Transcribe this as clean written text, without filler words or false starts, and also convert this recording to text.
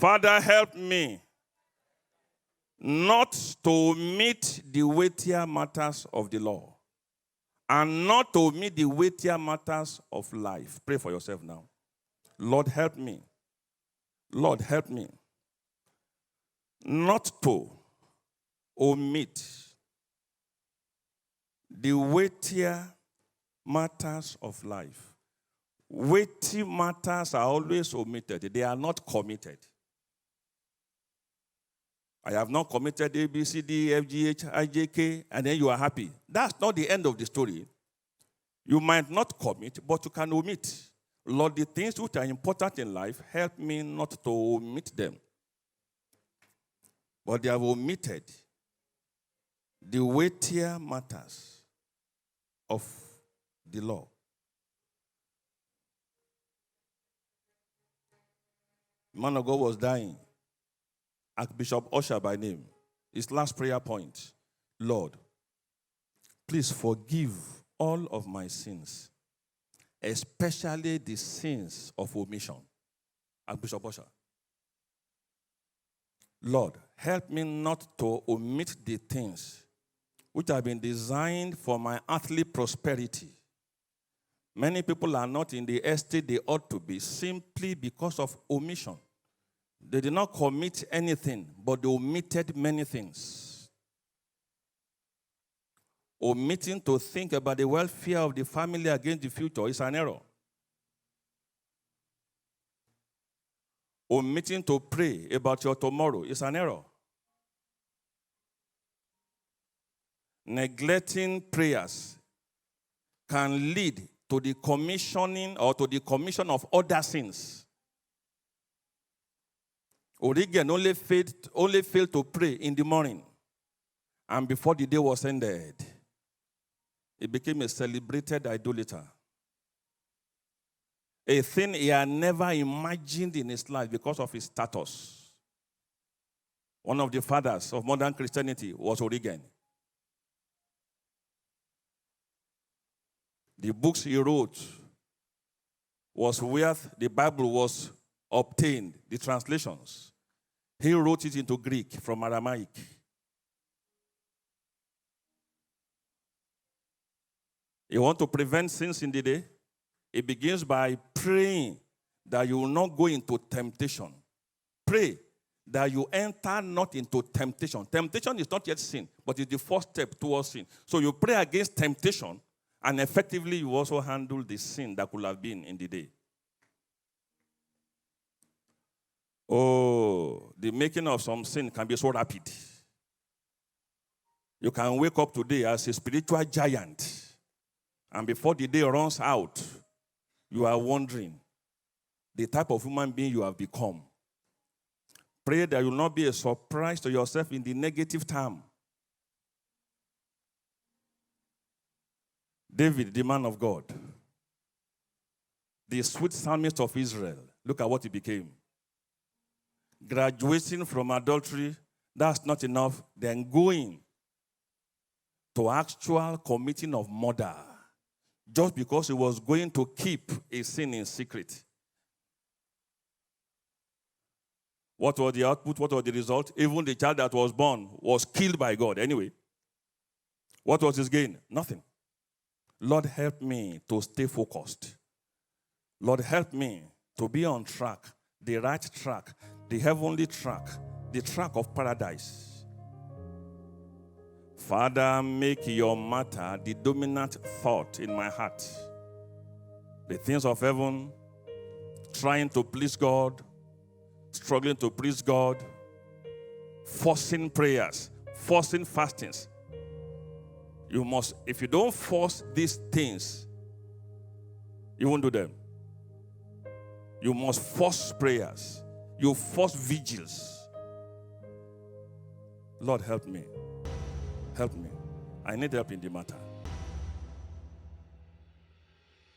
Father, help me not to omit the weightier matters of the law and not to omit the weightier matters of life. Pray for yourself now. Lord, help me. Lord, help me not to omit the weightier matters of life. Weighty matters are always omitted. They are not committed. I have not committed A, B, C, D, F, G, H, I, J, K, and then you are happy. That's not the end of the story. You might not commit, but you can omit. Lord, the things which are important in life, help me not to omit them. But they have omitted the weightier matters of the law. The man of God was dying. Archbishop Usher by name. His last prayer point. Lord, please forgive all of my sins, especially the sins of omission. Archbishop Usher. Lord, help me not to omit the things which have been designed for my earthly prosperity. Many people are not in the estate they ought to be simply because of omission. They did not commit anything, but they omitted many things. Omitting to think about the welfare of the family against the future is an error. Omitting to pray about your tomorrow is an error. Neglecting prayers can lead to the commissioning or to the commission of other sins. Origen only failed to pray in the morning, and before the day was ended, he became a celebrated idolater. A thing he had never imagined in his life because of his status. One of the fathers of modern Christianity was Origen. The books he wrote was where the Bible was obtained, the translations. He wrote it into Greek from Aramaic. You want to prevent sins in the day? It begins by praying that you will not go into temptation. Pray that you enter not into temptation. Temptation is not yet sin, but it's the first step towards sin. So you pray against temptation, and effectively you also handle the sin that could have been in the day. Oh, the making of some sin can be so rapid. You can wake up today as a spiritual giant, and before the day runs out, you are wondering the type of human being you have become. Pray that you will not be a surprise to yourself in the negative term. David, the man of God, the sweet psalmist of Israel, look at what he became. Graduating from adultery, that's not enough. Then going to actual committing of murder, just because he was going to keep a sin in secret. What was the output? What was the result? Even the child that was born was killed by God. Anyway, what was his gain? Nothing. Lord, help me to stay focused. Lord, help me to be on track, the right track, the heavenly track, the track of paradise. Father, make your matter the dominant thought in my heart. The things of heaven, trying to please God, struggling to please God, forcing prayers, forcing fastings. You must, if you don't force these things, you won't do them. You must force prayers. You force vigils. Lord, help me. Help me. I need help in the matter.